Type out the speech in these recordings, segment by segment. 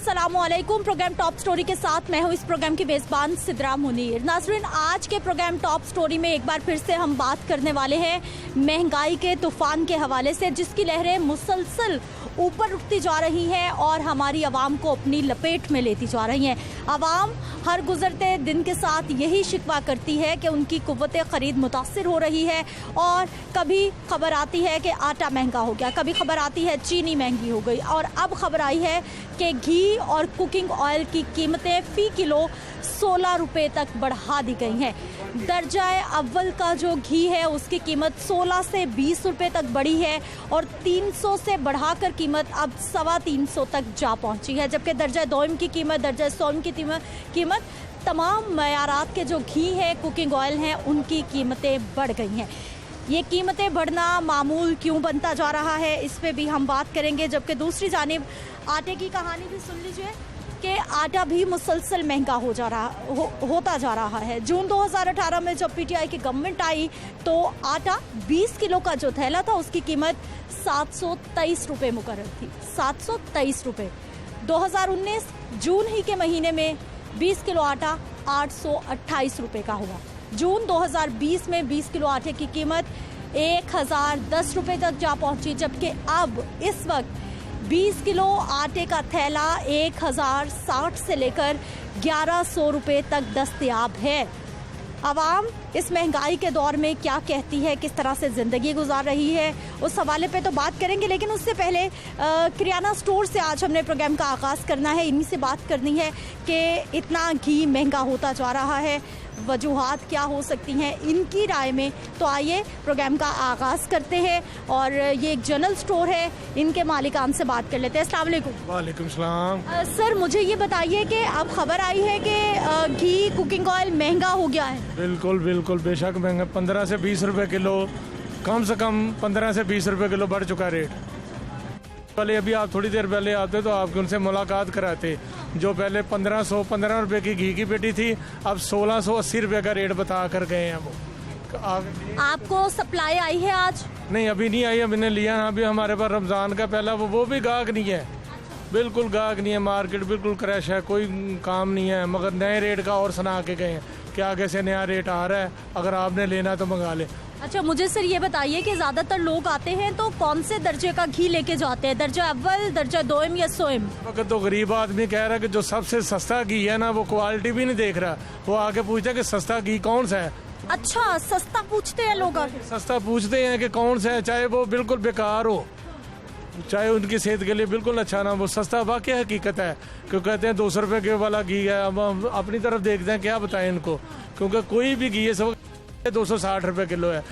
अस्सलामुअलैकुम। Programme top story के साथ मैं हूं इस प्रोग्राम की मेजबान सिद्रा मुनीर। नाज़रीन, आज के प्रोग्राम टॉप स्टोरी में एक बार फिर से हम बात करने वाले हैं महंगाई के तूफान के हवाले से, जिसकी लहरें मुसलसल ऊपर उठती जा रही हैं और हमारी आवाम को अपनी लपेट में लेती जा रही हैं। आवाम हर गुजरते दिन के साथ यही शिकवा करती है कि उनकी कुव्वत ख़रीद मुतासिर हो रही है और कभी खबर आती है कि आटा महंगा हो गया, कभी खबर आती है चीनी महंगी हो गई और अब खबर आई है कि घी और कुकिंग ऑयल की कीमतें फ़ी किलो 16 रुपये तक बढ़ा दी गई हैं। दर्जा अव्वल का जो घी है उसकी कीमत 16 से 20 रुपये तक बढ़ी है और 300 से बढ़ाकर कीमत अब 325 तक जा पहुंची है, जबकि दर्जा दोम की कीमत, दर्जा सोम की कीमत तमाम मयारात के जो घी है, कुकिंग ऑयल हैं, उनकी कीमतें बढ़ गई हैं। ये कीमतें बढ़ना मामूल क्यों बनता जा रहा है, इस पे भी हम बात करेंगे। जबकि दूसरी जानिब आटे की कहानी भी सुन लीजिए कि आटा भी मुसलसल महंगा होता जा रहा है। जून 2018 में जब पीटीआई की गवर्नमेंट आई तो आटा 20 किलो का जो थैला था उसकी कीमत 723 रुपये मुकर्रर थी, 723 रुपये। 2019 जून ही के महीने में 20 किलो आटा 828 रुपये का हुआ। जून 2020 में 20 किलो आटे की कीमत 1010 रुपये तक जा पहुंची, जबकि अब इस वक्त 20 किलो आटे का थैला 1060 से लेकर 1100 रुपये तक दस्तयाब है। आवाम इस महंगाई के दौर में क्या कहती है, किस तरह से ज़िंदगी गुजार रही है, उस हवाले पे तो बात करेंगे। लेकिन उससे पहले किराना स्टोर से आज हमने प्रोग्राम का आगाज़ करना है। इन्हीं से बात करनी है कि इतना घी महंगा होता जा रहा है, वजूहात क्या हो सकती हैं इनकी राय में। तो आइए प्रोग्राम का आगाज़ करते हैं और ये एक जनरल स्टोर है, इनके मालिकान से बात कर लेते हैं। अस्सलाम वालेकुम। वालेकुम सलाम। सर, मुझे ये बताइए कि अब खबर आई है कि घी कुकिंग ऑयल महंगा हो गया है। बिल्कुल बिल्कुल, बेशक महंगा। 15 से 20 रुपए किलो, कम से कम 15 से 20 रुपए किलो बढ़ चुका रेट। पहले अभी आप थोड़ी देर पहले आते तो आपके उनसे मुलाकात कराते, जो पहले 1515 रुपए की घी की पेटी थी, अब 1680 रुपए का रेट बता कर गए हैं वो। आपको सप्लाई आई है आज? नहीं, अभी नहीं आई, अभी ने लिया ना। अभी हमारे पास रमज़ान का पहला वो भी गाहक नहीं है, बिल्कुल गाहक नहीं है। मार्केट बिल्कुल क्रैश है, कोई काम नहीं है। मगर नए रेट का और सुना के गए हैं कि आगे से नया रेट आ रहा है, अगर आपने लेना तो मंगा ले। अच्छा, मुझे सर ये बताइए कि ज़्यादातर लोग आते हैं तो कौन से दर्जे का घी लेके जाते हैं, दर्जा अव्वल, दर्जा दोम या सोम? वक्त तो गरीब आदमी कह रहा है कि जो सबसे सस्ता घी है ना, वो क्वालिटी भी नहीं देख रहा, वो आके पूछता है कि सस्ता घी कौन सा है। अच्छा, सस्ता पूछते हैं लोग? सस्ता पूछते हैं कि कौन सा है, चाहे वो बिल्कुल बेकार हो, चाहे उनकी सेहत के लिए बिल्कुल अच्छा ना, वो सस्ता वाकई हकीकत है। क्यों कहते हैं 200 रुपये के वाला घी है। अब हम अपनी तरफ देखते हैं, क्या बताएं इनको, क्योंकि कोई भी घी है सब 260 रुपये किलो है,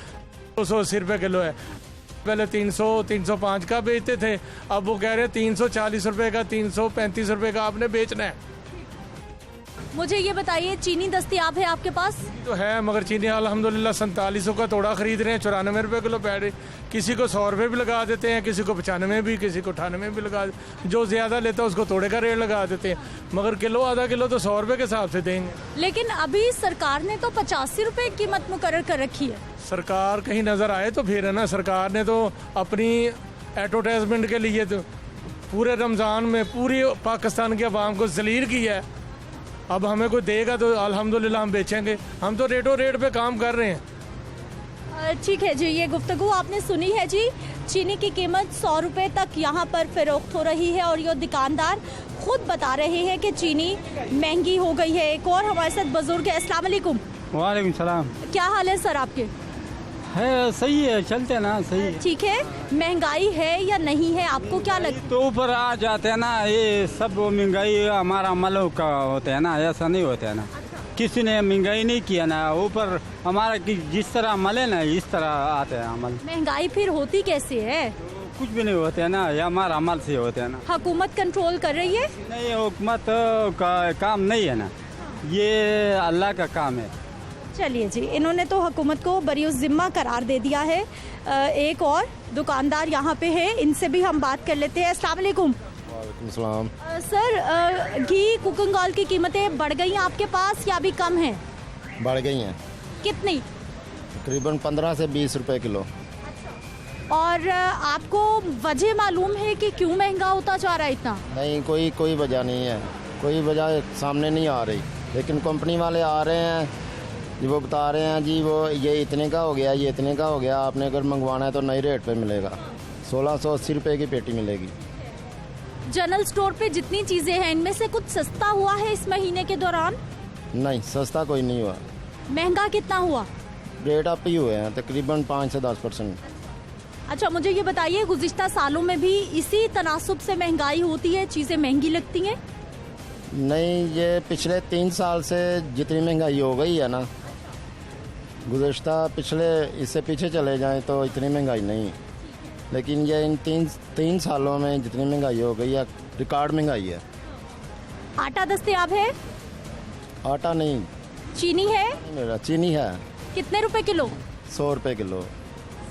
280 रुपये किलो है। पहले 300 305 का बेचते थे, अब वो कह रहे हैं 340 रुपये का, 335 रुपये का आपने बेचना है। मुझे ये बताइए, चीनी दस्तयाब है आपके पास? तो है, मगर चीनी अल्हम्दुलिल्लाह 4700 का तोड़ा खरीद रहे हैं, 94 रुपये किलो पै रहे। किसी को 100 रुपये भी लगा देते हैं, किसी को 95 भी, किसी को 98 भी लगा देते। जो ज़्यादा लेता है उसको तोड़े का रेट लगा देते हैं, मगर किलो आधा किलो तो 100 रुपये के हिसाब से देंगे। लेकिन अभी सरकार ने तो 85 रुपये कीमत मुकर्रर कर रखी है। सरकार कहीं नज़र आए तो फिर है ना। सरकार ने तो अपनी एडवर्टाइजमेंट के लिए तो पूरे रमज़ान में पूरी पाकिस्तान की आवाम को जलील किया है। अब हमें कोई देगा तो अल्हम्दुलिल्लाह हम बेचेंगे, हम तो रेटो रेट पे काम कर रहे हैं। ठीक है जी, ये गुफ्तगू आपने सुनी है जी। चीनी की कीमत 100 रुपये तक यहाँ पर फरोख्त हो रही है और ये दुकानदार खुद बता रहे हैं कि चीनी महंगी हो गई है। एक और हमारे साथ बुजुर्ग है। अस्सलाम वालेकुम। वालेकुम सलाम। क्या हाल है सर आपके? है, सही है, चलते ना, सही है। ठीक है, महंगाई है या नहीं है, आपको क्या लगता है? तो ऊपर आ जाते हैं ना, ये सब महंगाई हमारा अमलों का होता है ना, ऐसा नहीं होता है ना। किसी ने महंगाई नहीं किया ना, ऊपर हमारा जिस तरह अमल है ना, इस तरह आते हैं अमल। महंगाई फिर होती कैसे है? कुछ भी नहीं होते है ना, ये हमारा अमल से होते है ना। हुकूमत कंट्रोल कर रही है? नहीं, हुकूमत का काम नहीं है ना, ये अल्लाह का काम है। चलिए जी, इन्होंने तो हुकूमत को बरीउज़ ज़िम्मा करार दे दिया है। एक और दुकानदार यहाँ पे है, इनसे भी हम बात कर लेते हैं। अस्सलाम वालेकुम। वालेकुम सलाम। सर, घी कुकिंग ऑयल की कीमतें बढ़ गई हैं आपके पास या अभी कम हैं? बढ़ गई हैं। कितनी? तकरीबन 15 से 20 रुपए किलो। और आपको वजह मालूम है कि क्यों महंगा होता जा रहा है इतना? नहीं, कोई वजह नहीं है, कोई वजह सामने नहीं आ रही, लेकिन कंपनी वाले आ रहे हैं जी, वो बता रहे हैं जी वो ये इतने का हो गया, ये इतने का हो गया, आपने अगर मंगवाना है तो नई रेट पे मिलेगा, 1680 रुपये की पेटी मिलेगी। जनरल स्टोर पे जितनी चीजें हैं इनमें से कुछ सस्ता हुआ है इस महीने के दौरान? नहीं, सस्ता कोई नहीं हुआ, महंगा कितना हुआ? रेट अप ही हुए हैं तकरीबन 5 से 10%। अच्छा, मुझे ये बताइए, गुज़िश्ता सालों में भी इसी तनासुब से महंगाई होती है, चीजें महंगी लगती हैं? नहीं, ये पिछले 3 साल से जितनी महंगाई हो गई है ना, गुज़िश्ता पिछले इससे पीछे चले जाएं तो इतनी महंगाई नहीं है, लेकिन ये इन तीन सालों में जितनी महंगाई हो गई है, रिकॉर्ड महंगाई है। आटा दस्तयाब है? आटा नहीं, चीनी है? मेरा चीनी है कितने रुपए किलो? 100 रुपये किलो।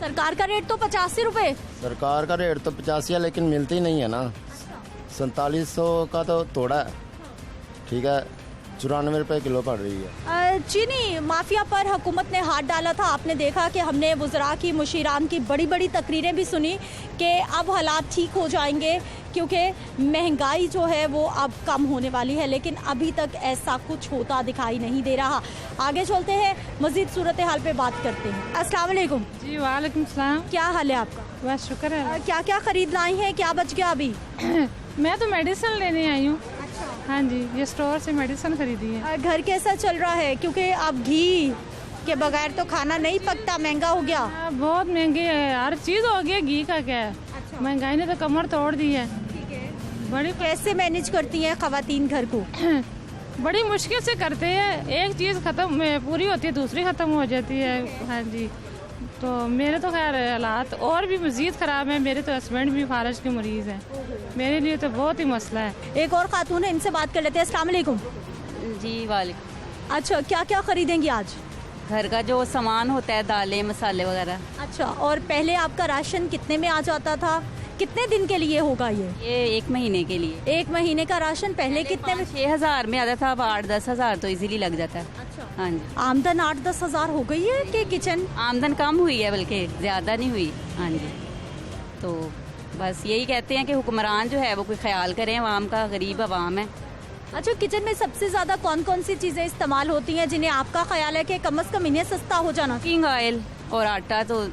सरकार का रेट तो 85 रुपए। सरकार का रेट तो 85 है, लेकिन मिलती नहीं है ना, 4700 का तो थोड़ा है, ठीक है, 94 रुपये किलो पड़ रही है। चीनी माफिया पर हुकूमत ने हाथ डाला था। आपने देखा कि हमने वज़रा की, मुशीरान की बड़ी बड़ी तकरीरें भी सुनी कि अब हालात ठीक हो जाएंगे क्योंकि महंगाई जो है वो अब कम होने वाली है, लेकिन अभी तक ऐसा कुछ होता दिखाई नहीं दे रहा। आगे चलते हैं, मज़ीद सूरत हाल पे बात करते हैं। अस्सलाम वालेकुम। जी वालेकुम सलाम। क्या हाल है आपका? बस शुक्र है। क्या क्या खरीद लाई हैं, क्या बच गया अभी? मैं तो मेडिसिन लेने आई हूँ। हाँ जी, ये स्टोर से मेडिसिन खरीदी है। घर कैसा चल रहा है? क्योंकि अब घी के बगैर तो खाना नहीं पकता, महंगा हो गया। बहुत महंगी है, हर चीज़ हो गई, घी का क्या है। महंगाई ने तो कमर तोड़ दी है। बड़ी कैसे मैनेज करती हैं ख़वातीन घर को? बड़ी मुश्किल से करते हैं, एक चीज़ खत्म पूरी होती है दूसरी ख़त्म हो जाती है। हाँ जी, तो मेरे तो खैर हालात और भी मज़ीद ख़राब है। मेरे तो हस्बैंड भी फारज के मरीज़ हैं, मेरे लिए तो बहुत ही मसला है। एक और खातून है, इनसे बात कर लेते हैं। अस्सलाम वालेकुम। जी वालेकुम। अच्छा, क्या क्या खरीदेंगी आज? घर का जो सामान होता है, दालें मसाले वगैरह। अच्छा, और पहले आपका राशन कितने में आ जाता था? कितने दिन के लिए होगा ये? ये 1 महीने के लिए। 1 महीने का राशन पहले कितने में? 6,000 में आता था, अब 8-10 हज़ार तो इजीली लग जाता है। अच्छा, हाँ जी। आमदन 8-10 हज़ार हो गई है कि किचन? आमदन कम हुई है, बल्कि ज़्यादा नहीं हुई। हाँ जी, तो बस यही कहते हैं कि हुक्मरान जो है वो कोई ख्याल करें आवाम का, गरीब आवाम है। अच्छा, किचन में सबसे ज़्यादा कौन कौन सी चीज़ें इस्तेमाल होती हैं जिन्हें आपका ख्याल है कि कम से कम इन्हें सस्ता हो जाना? कुकिंग ऑयल और आटा तो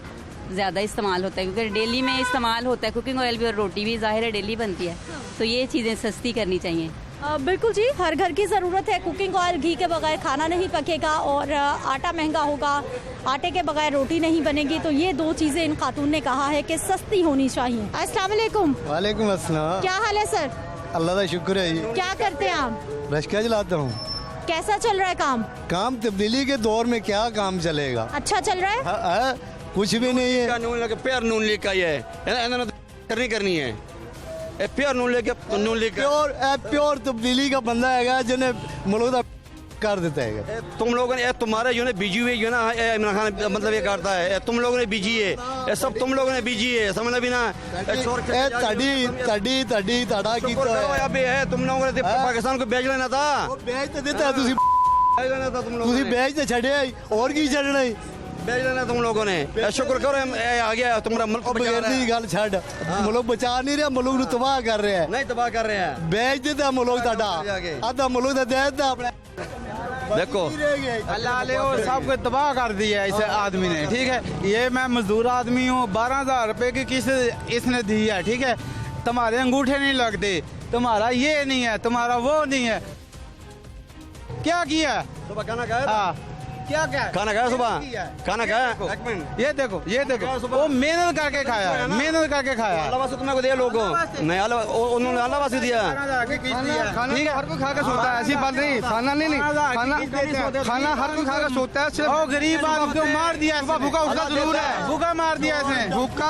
ज़्यादा इस्तेमाल होता है, क्योंकि डेली में इस्तेमाल होता है। कुकिंग ऑयल भी और रोटी भी ज़ाहिर है डेली बनती है, तो ये चीज़ें सस्ती करनी चाहिए। बिल्कुल जी, हर घर की ज़रूरत है। कुकिंग ऑयल, घी के बगैर खाना नहीं पकेगा और आटा महंगा होगा, आटे के बगैर रोटी नहीं बनेगी। तो ये 2 चीज़ें इन खातून ने कहा है कि सस्ती होनी चाहिए। अस्सलाम वालेकुम। वालेकुम अस्सलाम। क्या हाल है सर? अल्लाह का शुक्र है जी। क्या करते हैं आप? रिक्शा चलाता हूँ। कैसा चल रहा है काम? काम तब्दीली के दौर में क्या काम चलेगा? अच्छा चल रहा है? कुछ भी नहीं है। प्योर नून लीग का ये करनी है, प्योर नून लीग प्योर तब्दीली का बंदा है जिन्हें मुल्क कर देता है। तुम लोगों ने, तुम्हारे जो है बीजी हुई जो ना इमरान खान मतलब ये करता है, तुम लोगों ने बीजी है, ये सब तुम लोगों ने बीजी है, समझना भी ना। अभी है तुम लोगों ने पाकिस्तान को बेच लेना था, बेच तो देता तुम बेच तो छड़े और की छड़ना बेच लेना तुम लोगों ने। शुक्र करो आ गया तुम्हारा मुल्क गल छड़, मुल्क बचा नहीं रहा, मुल्क तबाह कर रहे हैं। नहीं तबाह कर रहे हैं, बेच देता मुल्क आधा मुल्क दे देता अपने। देखो अल्लाह सबको तबाह कर दिया इस आदमी ने, ठीक है। ये मैं मजदूर आदमी हूँ, 12,000 रुपए की किस्त इसने दी है, ठीक है। तुम्हारे अंगूठे नहीं लगते, तुम्हारा ये नहीं है, तुम्हारा वो नहीं है। क्या किया सुबह खाना खाया? क्या खाना खाया सुबह? खाना खाया? ये देखो वो मेहनत करके खाया, मेहनत करके खाया। अल्लाह वास्ते तुम्हें को दिया लोगों नहीं, उन्होंने अल्लाह वास्ते दिया। ठीक है, हर कोई खा के सोता है, ऐसी बात नहीं। खाना नहीं खाना हर कोई खा के सोता है। सिर्फ गरीब आदमी को मार दिया, भूखा उसका जरूर है, भूखा मार दिया इसने, भूखा।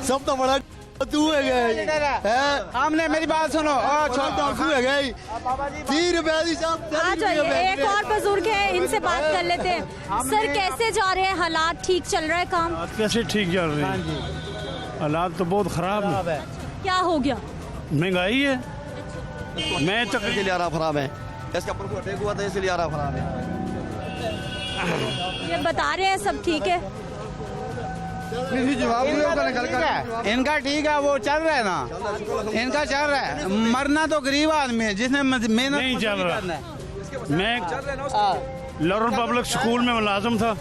सब तो बड़ा तू है गई, हमने मेरी बात सुनो, तू है गई 30 रुपए। अच्छा, एक और बुजुर्ग है, इनसे बात कर लेते हैं। सर, कैसे जा रहे हैं हालात? ठीक चल रहा है काम? कैसे ठीक चल रही है? हालात तो बहुत ख़राब है। क्या हो गया? महंगाई है, मैं तो इसलिए आ रहा खराब है, इसका ऊपर अटैक हुआ था इसलिए आ रहा खराब है। ये बता रहे हैं सब ठीक है? जवाब इनका ठीक है, वो चल रहा है ना, इनका चल रहा है। मरना तो गरीब आदमी है जिसने मेहनत नहीं चल रहा। मैं लॉरेंस पब्लिक स्कूल में मुलाजिम था।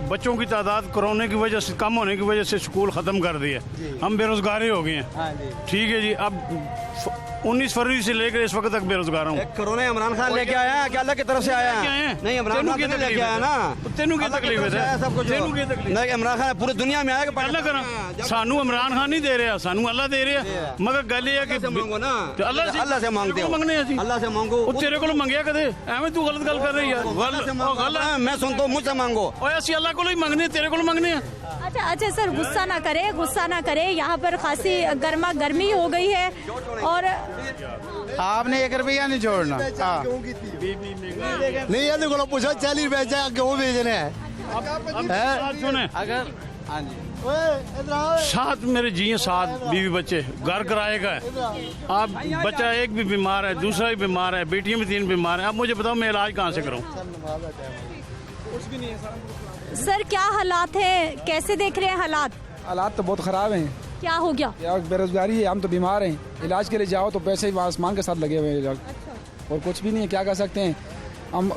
बच्चों की तादाद कोरोना की वजह से कम होने की वजह से स्कूल ख़त्म कर दिए। हम बेरोजगार ही हो गए हैं। ठीक है जी, अब 19 फरवरी से लेकर इस वक्त तक बेरोजगार हूँ। कोरोना इमरान खान लेके आया है क्या? अल्लाह की तरफ से आया है? नहीं, इमरान खान की लेके आया ना। तेनू की तकलीफ है? सब कुछ नहीं, इमरान खान पूरी दुनिया में आएगा। अल्लाह करा, सानू इमरान खान नहीं दे रहा, सानू अल्लाह दे रहा। मगर गल ये है कि मांगो ना, अल्लाह से मांगते हो। मंगने जी, अल्लाह से मांगो। वो तेरे को मंगया कदे? एवं तू गलत गल कर रही है। मैं सुनता हूँ, मुझसे मांगो। और असि अल्लाह को ही मंगने, तेरे को मंगने हैं। अच्छा अच्छा सर, गुस्सा ना करे, गुस्सा ना करे। यहाँ पर खासी गर्मा गर्मी हो गई है और आपने 1 रुपया नहीं छोड़ना। नहीं ये देखो पूछो 40 रुपए गेहूँ बेचने हैं। सुने, अगर हाँ जी, 7 मेरे जी 7 बीवी बच्चे, घर किराए का है। आप बच्चा एक भी बीमार है, दूसरा भी बीमार है, बेटियां भी 3 बीमार हैं। अब मुझे बताओ मैं इलाज कहाँ से करूँ? सर क्या हालात हैं, कैसे देख रहे हैं हालात? हालात तो बहुत ख़राब हैं। क्या हो गया? बेरोजगारी है, हम तो बीमार हैं। इलाज के लिए जाओ तो पैसे आसमान के साथ लगे हुए हैं। और कुछ भी नहीं है, क्या कर सकते हैं हम?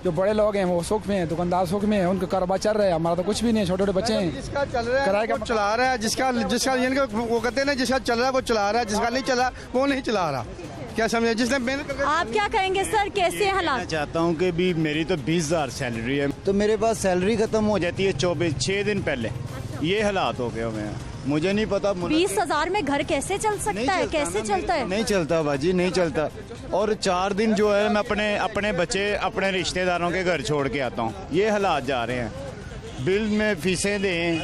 जो बड़े लोग हैं वो सुख में हैं, दुकानदार सुख में हैं, उनका कारोबार चल रहा है। हमारा तो कुछ भी नहीं है, छोटे छोटे बच्चे हैं। जिसका चल रहा है किराए का चला रहा है, जिसका वो कहते हैं ना, जिसका चल रहा है वो चला रहा है, जिसका नहीं चला वो नहीं चला रहा। क्या समझे? जिसने मेहनत करके। आप क्या कहेंगे सर, कैसे हालात? मैं चाहता हूँ कि भी मेरी तो 20,000 सैलरी है, तो मेरे पास सैलरी खत्म हो जाती है 6 दिन पहले। ये हालात हो गए हुए हैं। मुझे नहीं पता 20,000 में घर कैसे चल सकता है? कैसे चलता है? नहीं चलता बाजी, नहीं चलता। और 4 दिन जो है मैं अपने बच्चे अपने रिश्तेदारों के घर छोड़ के आता हूँ। ये हालात जा रहे हैं। बिल में फीसें दें,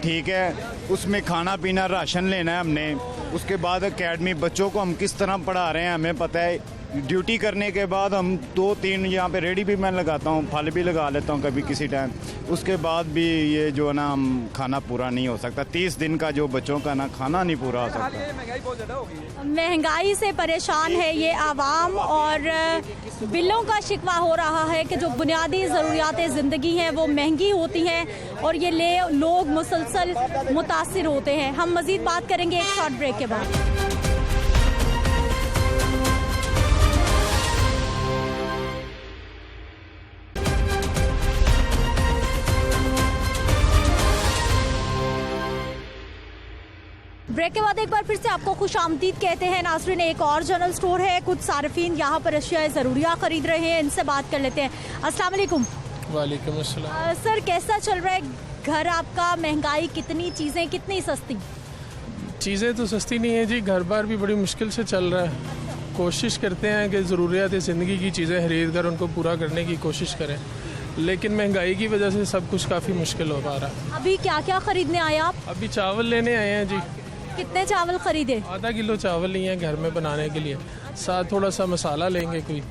ठीक है, उसमें खाना पीना राशन लेना है हमने। उसके बाद एकेडमी बच्चों को हम किस तरह पढ़ा रहे हैं हमें पता है। ड्यूटी करने के बाद हम 2-3 यहाँ पे रेडी भी मैं लगाता हूँ, फल भी लगा लेता हूँ कभी किसी टाइम। उसके बाद भी ये जो है ना, हम खाना पूरा नहीं हो सकता। 30 दिन का जो बच्चों का ना खाना नहीं पूरा हो सकता। महंगाई से परेशान है ये आवाम और बिलों का शिकवा हो रहा है कि जो बुनियादी ज़रूरियातें ज़िंदगी हैं वो महंगी होती हैं और ये लोग मुसलसल मुतासिर होते हैं। हम मज़ीद बात करेंगे एक शॉर्ट ब्रेक के बाद। ब्रेक के बाद एक बार फिर से आपको खुशामदीद कहते हैं नाज़रीन। एक और जनरल स्टोर है, कुछ सार्फिन यहाँ पर अशिया ज़रूरिया ख़रीद रहे हैं, इनसे बात कर लेते हैं। अस्सलाम वालेकुम। वालेकुम अस्सलाम। सर कैसा चल रहा है घर आपका? महंगाई कितनी, चीज़ें कितनी सस्ती? चीज़ें तो सस्ती नहीं है जी, घर बार भी बड़ी मुश्किल से चल रहा है। कोशिश करते हैं कि ज़रूरियात ज़िंदगी की चीज़ें खरीद कर उनको पूरा करने की कोशिश करें, लेकिन महंगाई की वजह से सब कुछ काफ़ी मुश्किल हो पा रहा है। अभी क्या क्या ख़रीदने आए आप? अभी चावल लेने आए हैं जी। कितने चावल खरीदे? आधा किलो चावल लिए हैं घर में बनाने के लिए, साथ थोड़ा सा मसाला लेंगे, कोई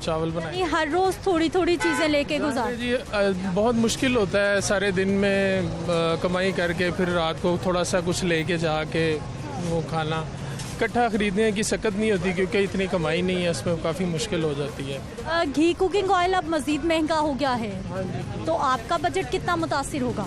चावल बनाए। हर रोज़ थोड़ी थोड़ी चीज़ें लेके गुजार जी। बहुत मुश्किल होता है सारे दिन में कमाई करके फिर रात को थोड़ा सा कुछ लेके जाके वो खाना इकट्ठा खरीदने की सकत नहीं होती, क्योंकि इतनी कमाई नहीं है, इसमें काफ़ी मुश्किल हो जाती है। घी कुकिंग ऑयल अब मज़ीद महंगा हो गया है, तो आपका बजट कितना मुतासिर होगा?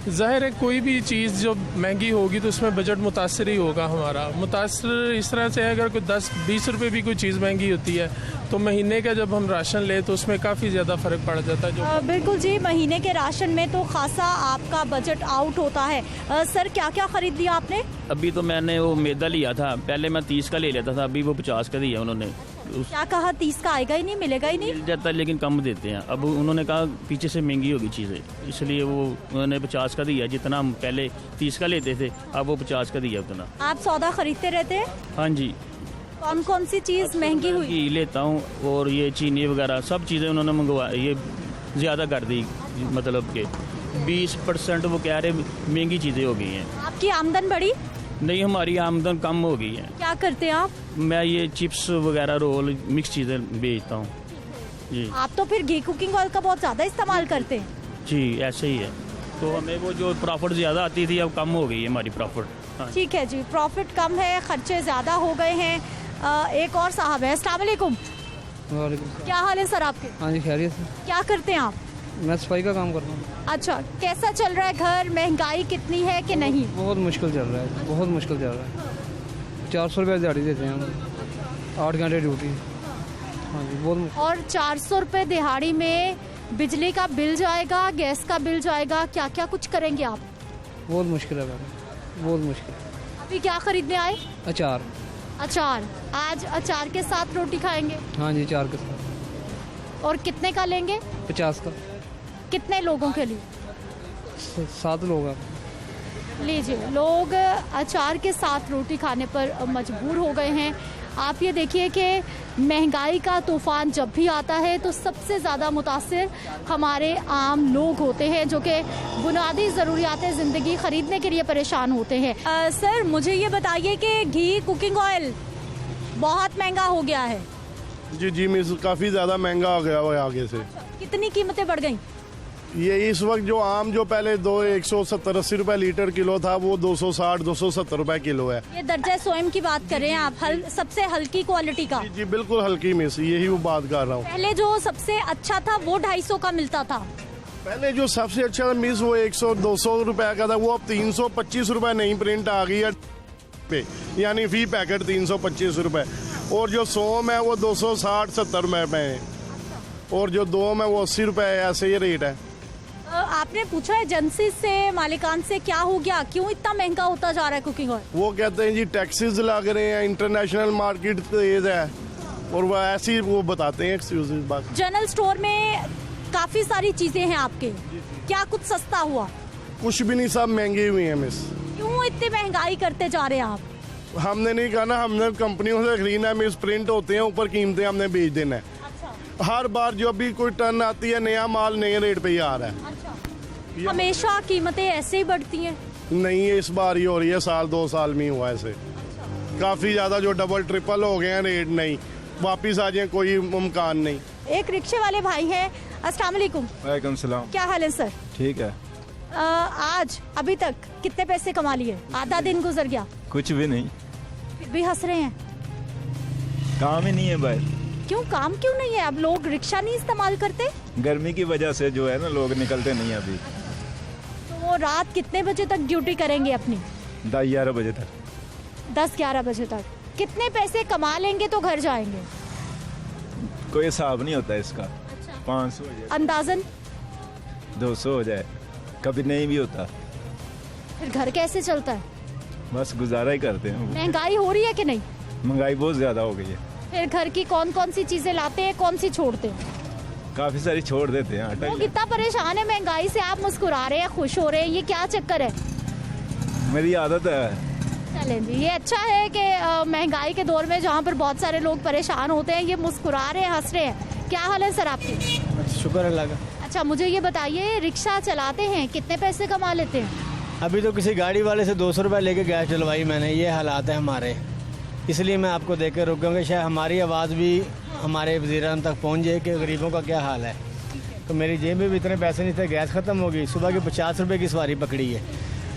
ज़ाहिर है कोई भी चीज़ जो महंगी होगी तो उसमें बजट मुतासर ही होगा हमारा। मुतासर इस तरह से है, अगर कोई 10-20 रुपए भी कोई चीज़ महंगी होती है तो महीने का जब हम राशन ले तो उसमें काफ़ी ज़्यादा फ़र्क पड़ जाता है। जो बिल्कुल जी, महीने के राशन में तो खासा आपका बजट आउट होता है। सर क्या क्या ख़रीद लिया आपने? अभी तो मैंने वो मैदा लिया था, पहले मैं 30 का ले लेता था, अभी वो 50 का दिया उन्होंने। क्या कहा? 30 का आएगा ही नहीं, मिलेगा ही नहीं? मिल जाता है लेकिन कम देते हैं। अब उन्होंने कहा पीछे से महंगी होगी चीज़ें, इसलिए वो उन्होंने 50 का दिया। जितना हम पहले 30 का लेते थे अब वो 50 का दिया उतना। आप सौदा खरीदते रहते हैं? हाँ जी। कौन कौन सी चीज़ महंगी हुई? घी लेता हूँ और ये चीनी वगैरह सब चीज़ें उन्होंने मंगवा, ये ज़्यादा कर दी, मतलब कि 20% वो कह रहे महंगी चीज़ें हो गई हैं। आपकी आमदन बढ़ी? नहीं, हमारी आमदन कम हो गई है। क्या करते हैं आप? मैं ये चिप्स वगैरह, रोल, मिक्स चीज़ें बेचता हूँ जी। आप तो फिर घी कुकिंग ऑयल का बहुत ज़्यादा इस्तेमाल करते हैं? जी ऐसे ही है, तो हमें वो जो प्रॉफिट ज़्यादा आती थी अब कम हो गई है हमारी प्रॉफिट। ठीक है जी, प्रॉफिट कम है, खर्चे ज़्यादा हो गए हैं। एक और साहब है। अस्सलाम वालेकुम। क्या हाल है सर आपके? हाँ जी खैरियत से। क्या करते हैं आप? मैं सफाई का काम करता हूँ। अच्छा, कैसा चल रहा है घर? महंगाई कितनी है कि नहीं? बहुत मुश्किल चल रहा है, बहुत मुश्किल चल रहा है। 400 रुपये दिहाड़ी देते हैं हम, 8 घंटे ड्यूटी। हाँ जी, बहुत। और 400 रुपये दिहाड़ी में बिजली का बिल जाएगा, गैस का बिल जाएगा, क्या क्या कुछ करेंगे आप? बहुत मुश्किल है मैडम, बहुत मुश्किल। अभी क्या खरीदने आए? अचार। अचार। आज अचार के साथ रोटी खाएंगे? हाँ जी, अचार के साथ। और कितने का लेंगे? 50 का। कितने लोगों के लिए? 7 लोग हैं। लीजिए, लोग अचार के साथ रोटी खाने पर मजबूर हो गए हैं। आप ये देखिए कि महंगाई का तूफान जब भी आता है तो सबसे ज़्यादा मुतासिर हमारे आम लोग होते हैं, जो कि बुनियादी ज़रूरियात ज़िंदगी ख़रीदने के लिए परेशान होते हैं। सर, मुझे ये बताइए कि घी, कुकिंग ऑयल बहुत महंगा हो गया है। जी मिस, काफ़ी ज़्यादा महंगा हो गया हुआ है आगे से। कितनी कीमतें बढ़ गई? ये इस वक्त जो आम जो पहले 170-80 रुपए लीटर किलो था, वो 260-270 रुपए किलो है। ये दर्जा स्वयं की बात करें आप, सबसे हल्की क्वालिटी का? जी बिल्कुल हल्की मिस, यही वो बात कर रहा हूँ। पहले जो सबसे अच्छा था वो 250 का मिलता था। पहले जो सबसे अच्छा था मिस, वो 100-200 रुपए का था, वो अब 325 रुपए नई प्रिंट आ गई है पे, यानी फी पैकेट 325 रुपए। और जो 100 में वो 260-70 रुपए में है, और जो 2 में वो 80 रुपए है। ऐसे ये रेट है। आपने पूछा एजेंसी से, मालिकान से, क्या हो गया, क्यों इतना महंगा होता जा रहा है कुकिंग ऑयल? वो कहते हैं जी टैक्सेस लग रहे हैं, इंटरनेशनल मार्केट तेज है, और वो ऐसी वो बताते हैं एक्सक्यूजेस बात। जनरल स्टोर में काफी सारी चीजें हैं आपके, क्या कुछ सस्ता हुआ? कुछ भी नहीं, सब महंगे हुए हैं मिस। क्यों इतनी महंगाई करते जा रहे हैं आप? हमने नहीं कहा ना, हमने कंपनियों से खरीदना है मिस, प्रिंट होते हैं ऊपर, कीमतें हमने बेच देना है। हर बार जो भी कोई टर्न आती है, नया माल नए रेट पे ही आ रहा है। हमेशा कीमतें ऐसे ही बढ़ती हैं? नहीं, इस बार ही हो रही है, 1-2 साल में ही हुआ ऐसे। काफी ज्यादा जो डबल ट्रिपल हो गए हैं रेट, नहीं वापिस आ जाए कोई मुमकान नहीं। एक रिक्शे वाले भाई हैं। अस्सलाम वालेकुम। वालेकुम सलाम। क्या हाल है सर? ठीक है। आज अभी तक कितने पैसे कमा लिए? आधा दिन गुजर गया। कुछ भी नहीं। फिर भी हंस रहे हैं? काम ही नहीं है भाई। क्यों काम क्यों नहीं है? अब लोग रिक्शा नहीं इस्तेमाल करते? गर्मी की वजह से जो है ना, लोग निकलते नहीं अभी। तो रात कितने बजे तक ड्यूटी करेंगे अपनी? 10-11 बजे तक। 10-11 बजे तक। कितने पैसे कमा लेंगे तो घर जाएंगे? कोई हिसाब नहीं होता इसका। 500 हो जाए, अंदाजन 200 हो जाए, कभी नहीं भी होता। फिर घर कैसे चलता है? बस गुजारा ही करते हैं। महंगाई हो रही है कि नहीं? महंगाई बहुत ज्यादा हो गई है। फिर घर की कौन कौन सी चीजें लाते हैं, कौन सी छोड़ते हैं? काफी सारी छोड़ देते हैं। आटा लोग इतना परेशान है महंगाई से, आप मुस्कुरा रहे हैं, खुश हो रहे हैं, ये क्या चक्कर है? मेरी आदत है। चलें जी, ये अच्छा है कि महंगाई के दौर में जहाँ पर बहुत सारे लोग परेशान होते हैं, ये मुस्कुरा रहे हैं, हंस रहे हैं। क्या हाल है सर आपकी? शुक्र अल्लाह का। अच्छा, मुझे ये बताइए, रिक्शा चलाते हैं, कितने पैसे कमा लेते हैं? अभी तो किसी गाड़ी वाले से 200 रुपये लेके गैस डलवाई मैंने। ये हालात है हमारे, इसलिए मैं आपको देख कर रुक गया कि शायद हमारी आवाज़ भी हमारे वज़ीरान तक पहुंच जाए कि गरीबों का क्या हाल है। तो मेरी जेब में भी इतने पैसे नहीं थे, गैस ख़त्म हो गई। सुबह की 50 रुपये की सवारी पकड़ी है,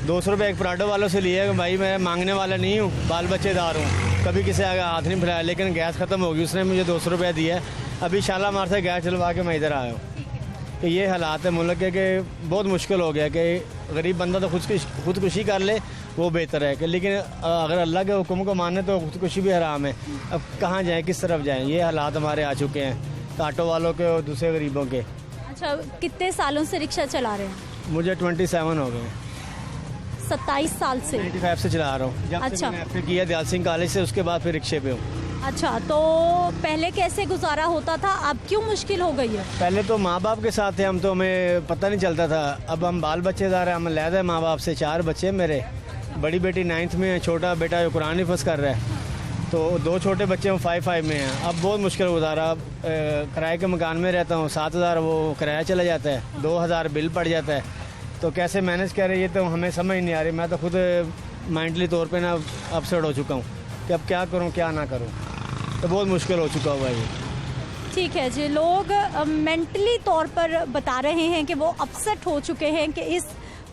200 रुपये एक पराठो वालों से लिए कि भाई मैं मांगने वाला नहीं हूँ, बाल बच्चेदार हूँ, कभी किसी आगे हाथ नहीं फैलाया, लेकिन गैस ख़त्म हो गई। उसने मुझे 200 रुपये दिया। अभी शालामार से गैस डलवा के मैं इधर आया हूँ। कि ये हालात है मुल्क के कि बहुत मुश्किल हो गया कि गरीब बंदा तो खुदकुशी कर ले, वो बेहतर है कि, लेकिन अगर अल्लाह के हुक्म को माने तो खुदकुशी भी हराम है। अब कहाँ जाएं, किस तरफ जाएं, ये हालात हमारे आ चुके हैं, ऑटो वालों के और दूसरे गरीबों के। अच्छा, कितने सालों से रिक्शा चला रहे हैं? मुझे 27 हो गए। 27 साल से? 95 से चला रहा हूँ। अच्छा, फिर किया दयाल सिंह कॉलेज से, उसके बाद फिर रिक्शे पे हूँ। अच्छा, तो पहले कैसे गुजारा होता था, अब क्यों मुश्किल हो गई है? पहले तो माँ बाप के साथ थे हम, तो हमें पता नहीं चलता था। अब हम बाल बच्चेदार हैं, हम लैद है माँ बाप से। 4 बच्चे मेरे, बड़ी बेटी 9th में है, छोटा बेटा जो कुरान हिफ़्ज़ कर रहा है, तो 2 छोटे बच्चे हम 5 में हैं। अब बहुत मुश्किल गुजारा। अब किराए के मकान में रहता हूँ, 7000 वो किराया चला जाता है, 2000 बिल पड़ जाता है, तो कैसे मैनेज कर रही है तो हमें समझ नहीं आ रही। मैं तो खुद मेंटली तौर पे ना अपसेट हो चुका हूँ कि अब क्या करूँ क्या ना करूँ, तो बहुत मुश्किल हो चुका हुआ है ये। ठीक है जी, लोग मेंटली तौर पर बता रहे हैं कि वो अपसेट हो चुके हैं कि इस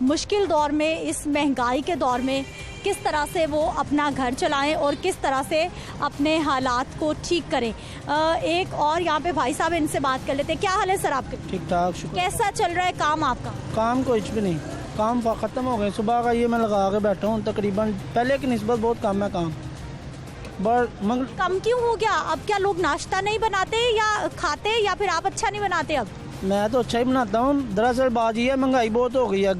मुश्किल दौर में, इस महंगाई के दौर में किस तरह से वो अपना घर चलाएं और किस तरह से अपने हालात को ठीक करें। एक और यहाँ पे भाई साहब, इनसे बात कर लेते हैं। क्या हाल है सर आपके? ठीक ठाक, शुक्र। कैसा चल रहा है काम आपका? काम कुछ भी नहीं, काम ख़त्म हो गए। सुबह का ये मैं लगा के बैठा हूँ, तकरीबन पहले की निस्बत बहुत कम है काम। कम क्यों हो गया? अब क्या लोग नाश्ता नहीं बनाते या खाते, या फिर आप अच्छा नहीं बनाते? अब मैं तो अच्छा ही बनाता हूँ। दरअसल बात ये है, महंगाई बहुत हो गई है।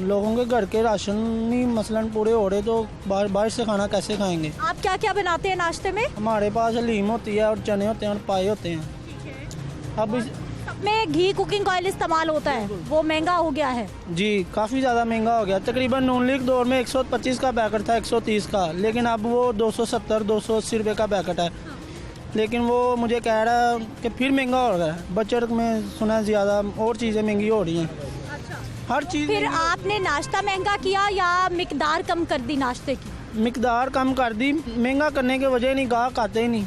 लोगों के घर के राशन नहीं मसलन पूरे हो रहे, तो बाहर से खाना कैसे खाएंगे? आप क्या क्या बनाते हैं नाश्ते में? हमारे पास हलीम होती है और चने होते हैं और पाए होते हैं। अब में घी कुकिंग ऑयल इस्तेमाल होता है, वो महंगा हो गया है जी, काफ़ी ज़्यादा महंगा हो गया। तकरीबन नून लीग दौर में 125 का पैकेट था, 130 का, लेकिन अब वो 270-280 रुपये का पैकेट है। लेकिन वो मुझे कह रहा है कि फिर महंगा हो गया है। बजट में सुना ज़्यादा और चीज़ें महंगी हो रही हैं। हर चीज़। फिर आपने नाश्ता महंगा किया या मिकदार कम कर दी नाश्ते की? मिकदार कम कर दी, महंगा करने की वजह नहीं, गाहक आते ही नहीं।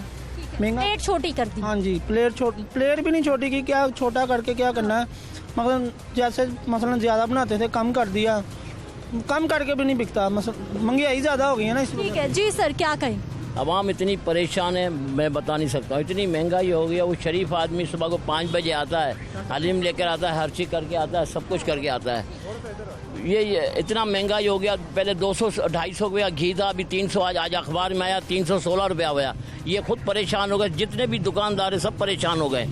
महंगा, प्लेट छोटी कर दी। हाँ जी, प्लेट भी नहीं छोटी की, क्या छोटा करके क्या करना है। मतलब जैसे मसलन ज़्यादा बनाते थे, कम कर दिया, कम करके भी नहीं बिकता। महंगाई ज़्यादा हो गई है ना। ठीक है जी सर, क्या कहें? आवाम इतनी परेशान है, मैं बता नहीं सकता हूँ। इतनी महंगाई हो गई है। वो शरीफ आदमी सुबह को 5 बजे आता है, हलीम लेकर आता है, हर चीज़ करके आता है, सब कुछ करके आता है। ये इतना महंगाई हो गया। पहले 200-250 रुपया घी था, अभी 300। आज अखबार में आया 316 रुपया हुआ। ये खुद परेशान हो गए, जितने भी दुकानदार हैं सब परेशान हो गए।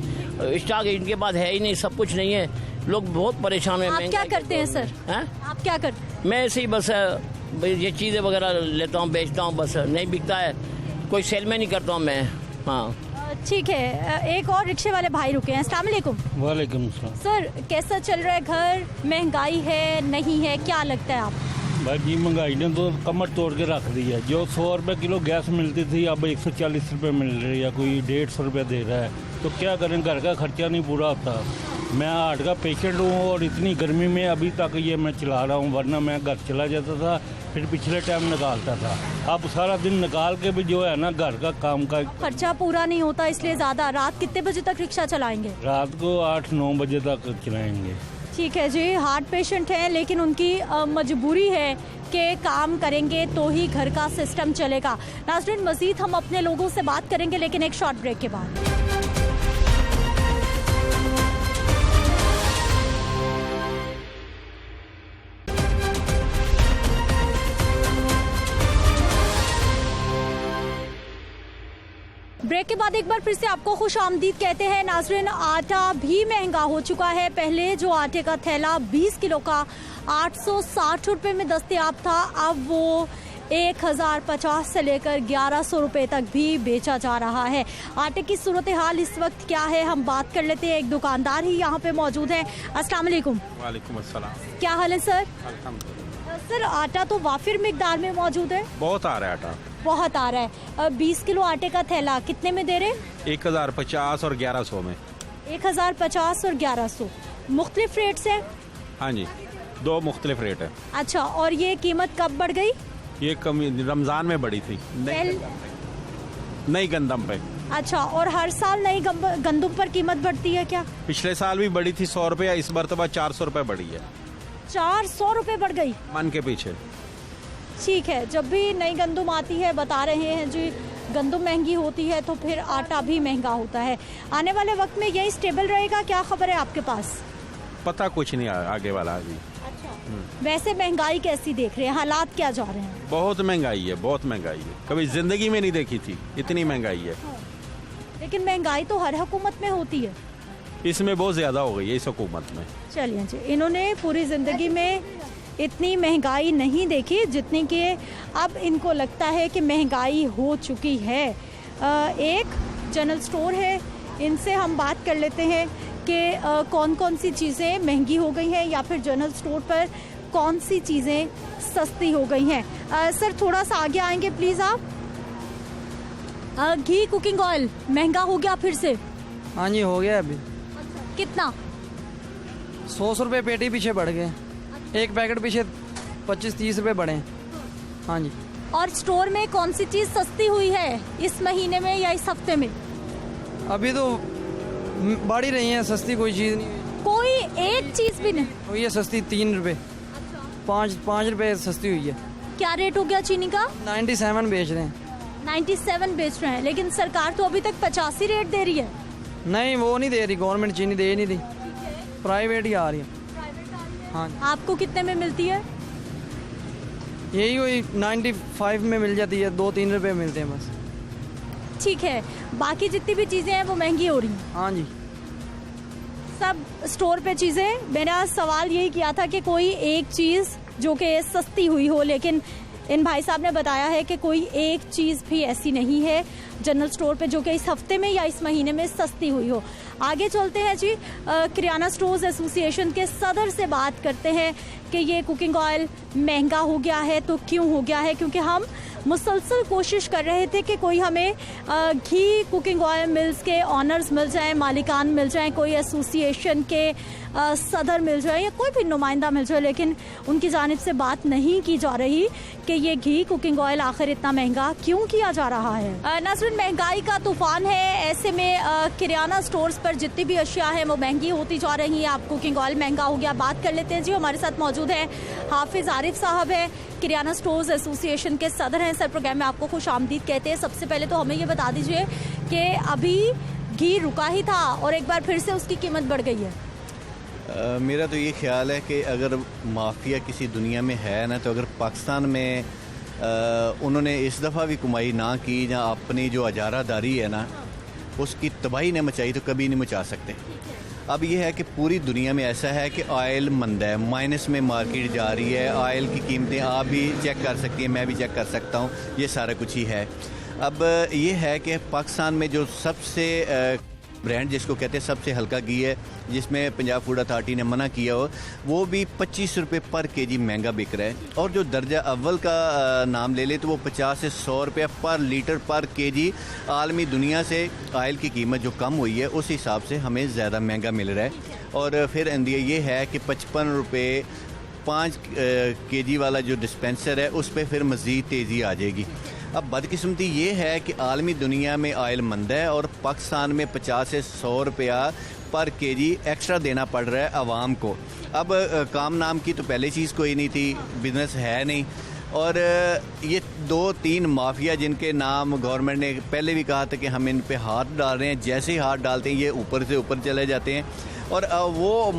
स्टॉक इनके पास है ही नहीं, सब कुछ नहीं है, लोग बहुत परेशान हैं। आप क्या करते हैं सर? आप क्या करते? मैं ऐसे ही बस ये चीज़ें वगैरह लेता हूँ, बेचता हूँ, बस नहीं बिकता है, कोई सेल में नहीं करता हूँ मैं। हाँ ठीक है, एक और रिक्शे वाले भाई रुके हैं। अस्सलाम वालेकुम। वालेकुम सलाम। सर कैसा चल रहा है घर? महंगाई है नहीं है, क्या लगता है आप? भाई जी, महंगाई ने तो कमर तोड़ के रख दी है। जो 100 रुपये किलो गैस मिलती थी, अब 140 रुपये मिल रही है, कोई 150 रुपये दे रहा है। तो क्या करें, घर का खर्चा नहीं पूरा होता। मैं हार्ट का पेशेंट हूँ और इतनी गर्मी में अभी तक ये मैं चला रहा हूँ, वरना मैं घर चला जाता था, फिर पिछले टाइम निकालता था। अब सारा दिन निकाल के भी जो है ना, घर का काम का खर्चा पूरा नहीं होता, इसलिए ज़्यादा। रात कितने बजे तक रिक्शा चलाएंगे? रात को 8-9 बजे तक चलाएंगे। ठीक है जी, हार्ट पेशेंट हैं, लेकिन उनकी मजबूरी है कि काम करेंगे तो ही घर का सिस्टम चलेगा। नाज़रीन, मज़ीद हम अपने लोगों से बात करेंगे, लेकिन एक शॉर्ट ब्रेक के बाद। ब्रेक के बाद एक बार फिर से आपको खुश आमदीद कहते हैं। नाज़रीन, आटा भी महंगा हो चुका है। पहले जो आटे का थैला 20 किलो का 860 रुपये में दस्तयाब था, अब वो 1050 से लेकर 1100 रुपये तक भी बेचा जा रहा है। आटे की सूरत हाल इस वक्त क्या है, हम बात कर लेते हैं। एक दुकानदार ही यहाँ पे मौजूद है। अस्सलाम वालेकुम। वालेकुम अस्सलाम। क्या हाल है सर? अल्हम्दुलिल्लाह। सर आटा तो वाफिर मिकदार में मौजूद है? बहुत आ रहा है आटा, बहुत आ रहा है। 20 किलो आटे का थैला कितने में दे रहे? 1050 और 1100 में। 1050 और 1100 मुख्तलिफ रेट्स है? हाँ जी, 2 मुख्तलिफ रेट है। अच्छा, और ये कीमत कब बढ़ गई? ये कमी रमज़ान में बढ़ी थी, नई गंदम पे। अच्छा, और हर साल नई गंदम पर कीमत बढ़ती है क्या? पिछले साल भी बढ़ी थी 100 रुपया, इस मरतबा 400 रुपये बढ़ी है। 400 रुपये बढ़ गई मन के पीछे। ठीक है, जब भी नई गंदम आती है, बता रहे हैं जी, गंदम महंगी होती है तो फिर आटा भी महंगा होता है। आने वाले वक्त में यही स्टेबल रहेगा? क्या खबर है आपके पास? पता कुछ नहीं आगे वाला अभी। वैसे महंगाई कैसी देख रहे हैं, हालात क्या जा रहे हैं? बहुत महंगाई है, बहुत महंगाई है, कभी जिंदगी में नहीं देखी थी इतनी महंगाई है। लेकिन महंगाई तो हर हुकूमत में होती है, इसमें बहुत ज्यादा हो गई है इस हुकूमत में। चलिए जी, इन्होंने पूरी जिंदगी में इतनी महंगाई नहीं देखी जितनी कि अब इनको लगता है कि महंगाई हो चुकी है। एक जनरल स्टोर है, इनसे हम बात कर लेते हैं कि कौन कौन सी चीज़ें महंगी हो गई हैं या फिर जनरल स्टोर पर कौन सी चीज़ें सस्ती हो गई हैं। सर थोड़ा सा आगे आएंगे प्लीज़ आप। घी कुकिंग ऑयल महंगा हो गया फिर से? हाँ जी, हो गया अभी। कितना? 100 रुपये पेटी पीछे बढ़ गए, एक पैकेट पीछे 25-30 रुपये बढ़े। हाँ जी। और स्टोर में कौन सी चीज़ सस्ती हुई है इस महीने में या इस हफ्ते में? अभी तो बढ़ ही रही है, सस्ती कोई चीज़ नहीं है। कोई एक चीज़ भी नहीं हुई है सस्ती? 3 रुपये। 5 रुपए सस्ती हुई है। क्या रेट हो गया चीनी का? 97 बेच रहे हैं। 97 बेच रहे हैं, लेकिन सरकार तो अभी तक 85 रेट दे रही है। नहीं, वो नहीं दे रही, गवर्नमेंट चीनी दे नहीं रही, प्राइवेट ही आ रही है। हाँ, आपको कितने में मिलती है? यही वही 95 में मिल जाती है, 2-3 रुपए मिलते हैं बस। ठीक है, बाकी जितनी भी चीज़ें हैं वो महंगी हो रही हैं। हाँ जी, सब स्टोर पे चीज़ें। मेरा सवाल यही किया था कि कोई एक चीज़ जो कि सस्ती हुई हो, लेकिन इन भाई साहब ने बताया है कि कोई एक चीज़ भी ऐसी नहीं है जनरल स्टोर पे जो कि इस हफ्ते में या इस महीने में सस्ती हुई हो। आगे चलते हैं जी, किराना स्टोर्स एसोसिएशन के सदर से बात करते हैं कि ये कुकिंग ऑयल महंगा हो गया है तो क्यों हो गया है, क्योंकि हम मुसलसल कोशिश कर रहे थे कि कोई हमें घी कुकिंग ऑयल मिल्स के ऑनर्स मिल जाएं, मालिकान मिल जाएं, कोई एसोसिएशन के सदर मिल जाए या कोई भी नुमाइंदा मिल जाए, लेकिन उनकी जानिब से बात नहीं की जा रही कि ये घी कुकिंग ऑयल आखिर इतना महंगा क्यों किया जा रहा है। नाज़रीन, महंगाई का तूफान है, ऐसे में किराना स्टोर्स पर जितनी भी अशिया है वो महंगी होती जा रही है। आप कुकिंग ऑयल महंगा हो गया, बात कर लेते हैं जी। हमारे साथ मौजूद है हाफिज आरिफ साहब है, किराना स्टोर्स एसोसिएशन के सदर हैं। सर, प्रोग्राम में आपको खुश आमदीद कहते हैं। सबसे पहले तो हमें ये बता दीजिए कि अभी घी रुका ही था और एक बार फिर से उसकी कीमत बढ़ गई है। मेरा तो ये ख्याल है कि अगर माफिया किसी दुनिया में है ना, तो अगर पाकिस्तान में उन्होंने इस दफ़ा भी कमाई ना की या अपनी जो अजारादारी है ना उसकी तबाही ने मचाई तो कभी नहीं मचा सकते। अब ये है कि पूरी दुनिया में ऐसा है कि ऑयल मंद है, माइनस में मार्केट जा रही है। ऑयल की कीमतें आप भी चेक कर सकती हैं, मैं भी चेक कर सकता हूँ, ये सारा कुछ ही है। अब ये है कि पाकिस्तान में जो सबसे ब्रांड जिसको कहते हैं सबसे हल्का घी है, जिसमें पंजाब फूड अथॉरिटी ने मना किया हो, वो भी 25 रुपये पर केजी महंगा बिक रहा है। और जो दर्जा अव्वल का नाम ले ले तो वो 50 से 100 रुपये पर लीटर पर केजी आलमी दुनिया से ऑयल की कीमत जो कम हुई है उस हिसाब से हमें ज़्यादा महंगा मिल रहा है। और फिर इंडिया ये है कि 55 रुपये 5 केजी वाला जो डिस्पेंसर है उस पर फिर मज़ीद तेज़ी आ जाएगी। अब बदकिस्मती ये है कि आलमी दुनिया में ऑयल मंद है और पाकिस्तान में 50 से 100 रुपया पर केजी एक्स्ट्रा देना पड़ रहा है आवाम को। अब काम नाम की तो पहले चीज़ कोई नहीं थी, बिज़नेस है नहीं। और ये 2-3 माफिया जिनके नाम गवर्नमेंट ने पहले भी कहा था कि हम इन पे हाथ डाल रहे हैं, जैसे ही हाथ डालते हैं ये ऊपर से ऊपर चले जाते हैं। और वो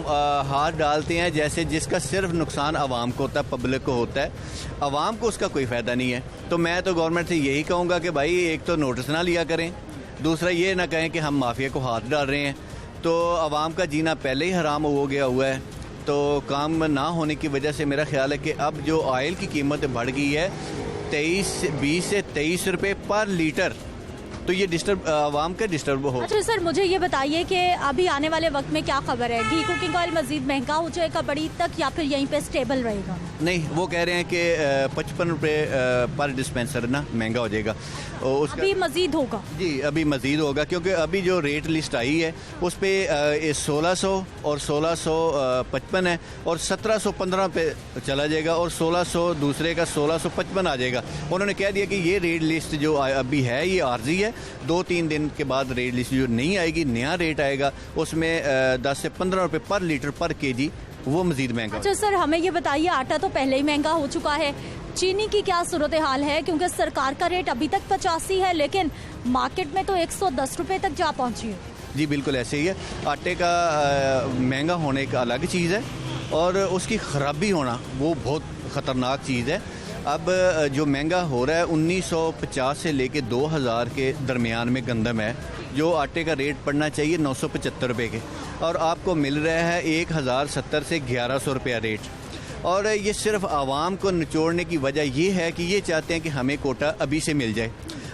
हाथ डालते हैं जैसे जिसका सिर्फ नुकसान आवाम को होता है, पब्लिक को होता है, आवाम को उसका कोई फ़ायदा नहीं है। तो मैं तो गवर्नमेंट से यही कहूँगा कि भाई एक तो नोटिस ना लिया करें, दूसरा ये ना कहें कि हम माफिया को हाथ डाल रहे हैं। तो आवाम का जीना पहले ही हराम हो गया हुआ है, तो काम ना होने की वजह से मेरा ख्याल है कि अब जो ऑयल की कीमत बढ़ गई है 20 से 23 रुपये पर लीटर, तो ये डिस्टर्ब आवाम का डिस्टर्ब हो। अच्छा सर, मुझे ये बताइए कि अभी आने वाले वक्त में क्या खबर है, घी कुकिंग ऑयल मजीद महंगा हो जाएगा बड़ी तक या फिर यहीं पे स्टेबल रहेगा? नहीं, वो कह रहे हैं कि 55 रुपये पर डिस्पेंसर ना महंगा हो जाएगा। उसका अभी मजीद होगा? जी, अभी मजीद होगा, क्योंकि अभी जो रेट लिस्ट आई है उस पर 1600 और 1655 है और 1715 पे चला जाएगा और 1600 दूसरे का 1655 आ जाएगा। उन्होंने कह दिया कि ये रेट लिस्ट जो अभी है ये आर्जी है, 2-3 दिन के बाद रेट लिस्ट जो नहीं आएगी, नया रेट आएगा, उसमें 10 से 15 रुपये पर लीटर पर केजी वो मजीद महंगा। अच्छा सर, हमें ये बताइए, आटा तो पहले ही महंगा हो चुका है, चीनी की क्या सूरत हाल है? क्योंकि सरकार का रेट अभी तक 85 है, लेकिन मार्केट में तो 110 रुपये तक जा पहुंची है। जी बिल्कुल ऐसे ही है। आटे का महंगा होने का अलग चीज़ है और उसकी ख़राबी होना वो बहुत ख़तरनाक चीज़ है। अब जो महंगा हो रहा है 1950 से लेके 2000 के दरमियान में गंदम है, जो आटे का रेट पड़ना चाहिए 975 रुपये के, और आपको मिल रहा है 1070 से 1100 रुपया रेट। और ये सिर्फ आवाम को निचोड़ने की वजह ये है कि ये चाहते हैं कि हमें कोटा अभी से मिल जाए।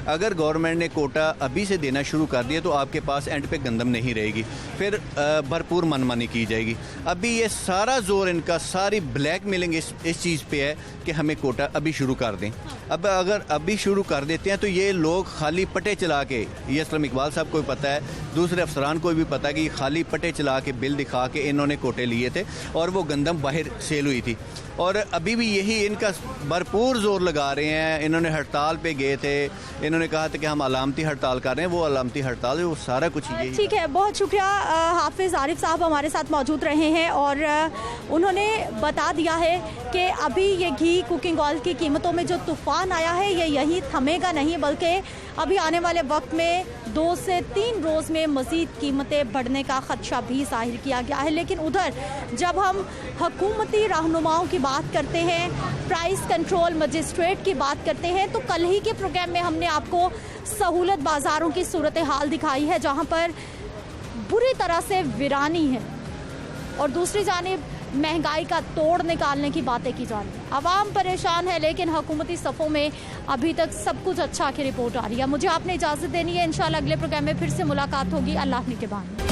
अगर गवर्नमेंट ने कोटा अभी से देना शुरू कर दिया तो आपके पास एंड पे गंदम नहीं रहेगी, फिर भरपूर मनमानी की जाएगी। अभी ये सारा जोर इनका, सारी ब्लैक मेलिंग इस चीज़ पे है कि हमें कोटा अभी शुरू कर दें। अब अगर अभी शुरू कर देते हैं तो ये लोग खाली पटे चला के, ये असलम इकबाल साहब को भी पता है, दूसरे अफसरान को भी पता है कि खाली पटे चला के बिल दिखा के इन्होंने कोटे लिए थे और वो गंदम बाहर सेल हुई थी। और अभी भी यही इनका भरपूर जोर लगा रहे हैं। इन्होंने हड़ताल पे गए थे, इन्होंने कहा था कि हम अलामती हड़ताल कर रहे हैं, वो अलामती हड़ताल है, वो सारा कुछ यही ठीक है, बहुत शुक्रिया। हाफिज आरिफ साहब हमारे साथ मौजूद रहे हैं और उन्होंने बता दिया है कि अभी ये घी कुकिंग ऑयल की कीमतों में जो तूफान आया है ये यही थमेगा नहीं, बल्कि अभी आने वाले वक्त में 2 से 3 रोज़ में मज़ीद कीमतें बढ़ने का ख़दशा भी ज़ाहिर किया गया है। लेकिन उधर जब हम हुकूमती रहनुमाओं की बात करते हैं, प्राइस कंट्रोल मजिस्ट्रेट की बात करते हैं, तो कल ही के प्रोग्राम में हमने आपको सहूलत बाज़ारों की सूरत हाल दिखाई है जहाँ पर बुरी तरह से वीरानी है और दूसरी जानिब महंगाई का तोड़ निकालने की बातें की जा रही है। आवाम परेशान है लेकिन हुकूमती सफ़ों में अभी तक सब कुछ अच्छा की रिपोर्ट आ रही है। मुझे आपने इजाज़त देनी है, इंशाल्लाह अगले प्रोग्राम में फिर से मुलाकात होगी। अल्लाह निगहबान।